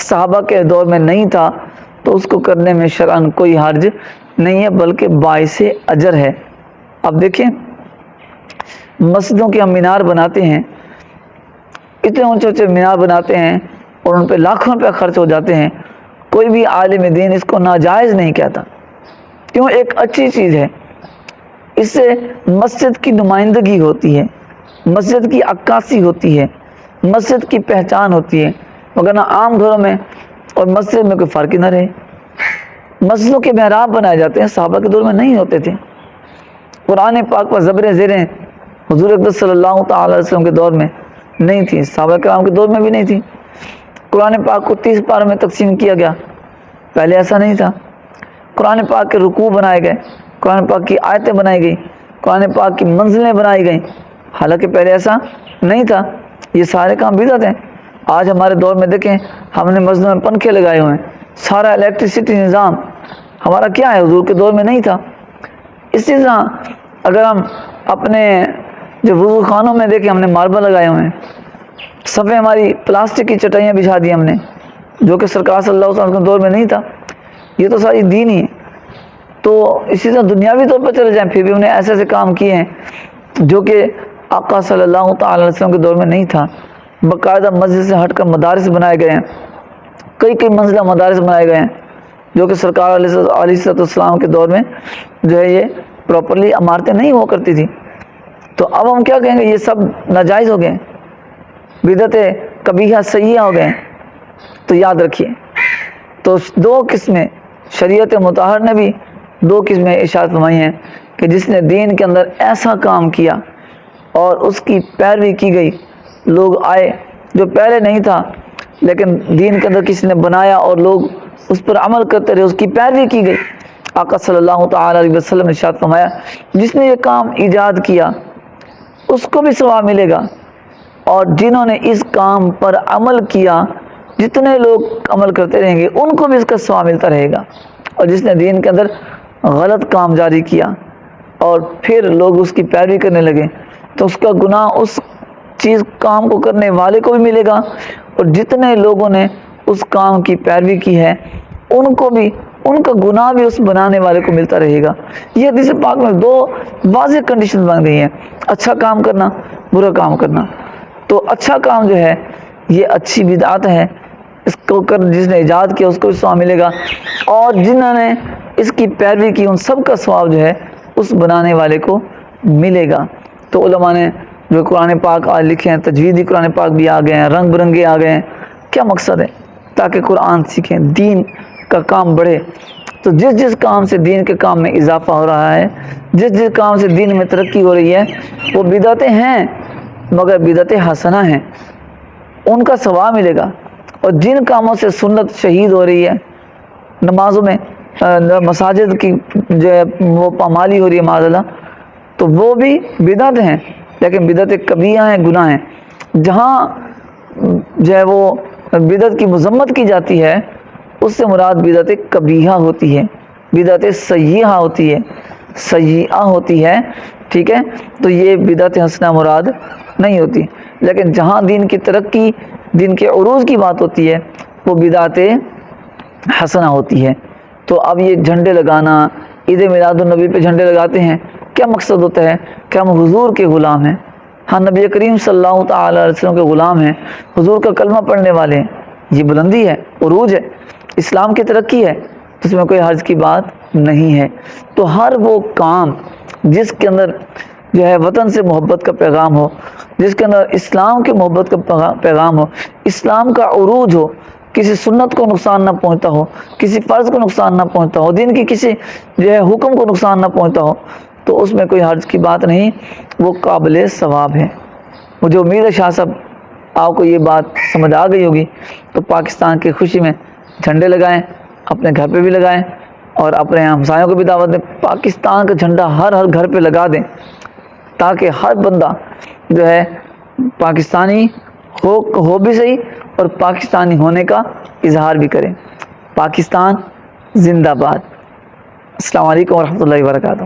صحابہ کے دور میں نہیں تھا تو اس کو کرنے میں شرعاً کوئی حرج نہیں ہے، بلکہ باعث اجر ہے۔ اب دیکھیں مسجدوں کے ہم مینار بناتے ہیں، اتنے اونچے اونچے مینار بناتے ہیں اور ان پہ لاکھوں روپے خرچ ہو جاتے ہیں، کوئی بھی عالم دین اس کو ناجائز نہیں کہتا۔ کیوں؟ ایک اچھی چیز ہے، اس سے مسجد کی نمائندگی ہوتی ہے، مسجد کی عکاسی ہوتی ہے، مسجد کی پہچان ہوتی ہے، مگر نہ عام گھروں میں اور مسجد میں کوئی فرق ہی نہ رہے۔ مسجدوں کے محراب بنائے جاتے ہیں، صحابہ کے دور میں نہیں ہوتے تھے۔ قرآن پاک پر زبریں زیریں حضور اقدس صلی اللہ تعالی علیہ وسلم کے دور میں نہیں تھی، صحابہ کرام کے دور میں بھی نہیں تھی۔ قرآن پاک کو 30 پاروں میں تقسیم کیا گیا، پہلے ایسا نہیں تھا۔ قرآن پاک کے رکوع بنائے گئے، قرآن پاک کی آیتیں بنائی گئی، قرآن پاک کی منزلیں بنائی گئیں، حالانکہ پہلے ایسا نہیں تھا۔ یہ سارے کام بدعت ہیں۔ آج ہمارے دور میں دیکھیں، ہم نے مسجدوں میں پنکھے لگائے ہوئے ہیں، سارا الیکٹریسٹی نظام ہمارا کیا ہے، حضور کے دور میں نہیں تھا۔ اسی طرح اگر ہم اپنے جو وضو خانوں میں دیکھیں، ہم نے ماربل لگائے ہوئے ہیں، صفیں ہماری پلاسٹک کی چٹائیاں بچھا دی ہم نے، جو کہ سرکار صلی اللہ علیہ وسلم کے دور میں نہیں تھا۔ یہ تو ساری دین ہی ہے۔ تو اسی طرح دنیاوی طور پر چلے جائیں، پھر بھی انہیں ایسے ایسے کام کیے ہیں جو کہ آقا صلی اللہ تعالی علیہ وسلم کے دور میں نہیں تھا۔ باقاعدہ مسجد سے ہٹ کر مدارس بنائے گئے ہیں، کئی منزلہ مدارس بنائے گئے ہیں، جو کہ سرکار علیہ السلام کے دور میں جو ہے یہ پراپرلی عمارتیں نہیں ہوا کرتی تھی۔ تو اب ہم کیا کہیں گے، یہ سب ناجائز ہو گئے، بدعت قبیحہ سیئہ ہو گئے۔ تو یاد رکھیے، تو دو قسمیں شریعت مطہر نے بھی دو قسمیں ارشاد فرمائی ہیں کہ جس نے دین کے اندر ایسا کام کیا اور اس کی پیروی کی گئی، لوگ آئے جو پہلے نہیں تھا لیکن دین کے اندر کسی نے بنایا اور لوگ اس پر عمل کرتے رہے، اس کی پیروی کی گئی۔ آقا صلی اللہ تعالی علیہ وسلم نے ارشاد فرمایا، جس نے یہ کام ایجاد کیا اس کو بھی ثواب ملے گا، اور جنہوں نے اس کام پر عمل کیا، جتنے لوگ عمل کرتے رہیں گے ان کو بھی اس کا ثواب ملتا رہے گا۔ اور جس نے دین کے اندر غلط کام جاری کیا اور پھر لوگ اس کی پیروی کرنے لگے تو اس کا گناہ اس چیز کام کو کرنے والے کو بھی ملے گا، اور جتنے لوگوں نے اس کام کی پیروی کی ہے ان کو بھی، ان کا گناہ بھی اس بنانے والے کو ملتا رہے گا۔ یہ حدیث پاک میں دو واضح کنڈیشن بن گئی ہیں، اچھا کام کرنا، برا کام کرنا۔ تو اچھا کام جو ہے یہ اچھی بدعت ہے، اس کو کر جس نے ایجاد کیا اس کو بھی ثواب ملے گا، اور جنہوں نے اس کی پیروی کی ان سب کا ثواب جو ہے اس بنانے والے کو ملے گا۔ تو علماء نے جو قرآن پاک آج لکھے ہیں، تجویدی قرآن پاک بھی آ گئے ہیں، رنگ برنگے آ گئے ہیں، کیا مقصد ہے؟ تاکہ قرآن سیکھیں، دین کا کام بڑھے۔ تو جس کام سے دین کے کام میں اضافہ ہو رہا ہے، جس کام سے دین میں ترقی ہو رہی ہے، وہ بدعتیں ہیں مگر بدعتیں حسنہ ہیں، ان کا ثواب ملے گا۔ اور جن کاموں سے سنت شہید ہو رہی ہے، نمازوں میں مساجد کی جو ہے وہ پامالی ہو رہی ہے معاذ اللہ، تو وہ بھی بدعت ہیں، لیکن بدعت کبیرہ ہیں، گناہ ہیں۔ جہاں جو ہے وہ بدعت کی مذمت کی جاتی ہے اس سے مراد بدعت کبیرہ ہوتی ہے، بدعت سیئہ ہوتی ہے، سیئہ ہوتی ہے، ٹھیک ہے؟ تو یہ بدعت حسنہ مراد نہیں ہوتی۔ لیکن جہاں دین کی ترقی، دین کے عروج کی بات ہوتی ہے وہ بدعت حسنہ ہوتی ہے۔ تو اب یہ جھنڈے لگانا، عید میلاد النبی پہ جھنڈے لگاتے ہیں، کیا مقصد ہوتا ہے کہ ہم حضور کے غلام ہیں، ہاں نبی کریم صلی اللہ تعالی علیہ وسلم کے غلام ہیں، حضور کا کلمہ پڑھنے والے ہیں۔ یہ بلندی ہے، عروج ہے، اسلام کی ترقی ہے، اس میں کوئی حرج کی بات نہیں ہے۔ تو ہر وہ کام جس کے اندر جو ہے وطن سے محبت کا پیغام ہو، جس کے اندر اسلام کی محبت کا پیغام ہو، اسلام کا عروج ہو، کسی سنت کو نقصان نہ پہنچتا ہو، کسی فرض کو نقصان نہ پہنچتا ہو، دین کی کسی جو ہے حکم کو نقصان نہ پہنچتا ہو، تو اس میں کوئی حرج کی بات نہیں، وہ قابل ثواب ہے۔ مجھے امید ہے شاہ صاحب آپ کو یہ بات سمجھ آ گئی ہوگی۔ تو پاکستان کی خوشی میں جھنڈے لگائیں، اپنے گھر پہ بھی لگائیں اور اپنے ہمسایوں کو بھی دعوت دیں، پاکستان کا جھنڈا ہر گھر پہ لگا دیں، تاکہ ہر بندہ جو ہے پاکستانی ہو بھی صحیح اور پاکستانی ہونے کا اظہار بھی کریں۔ پاکستان زندہ باد۔ السلام علیکم ورحمۃ اللہ وبرکاتہ۔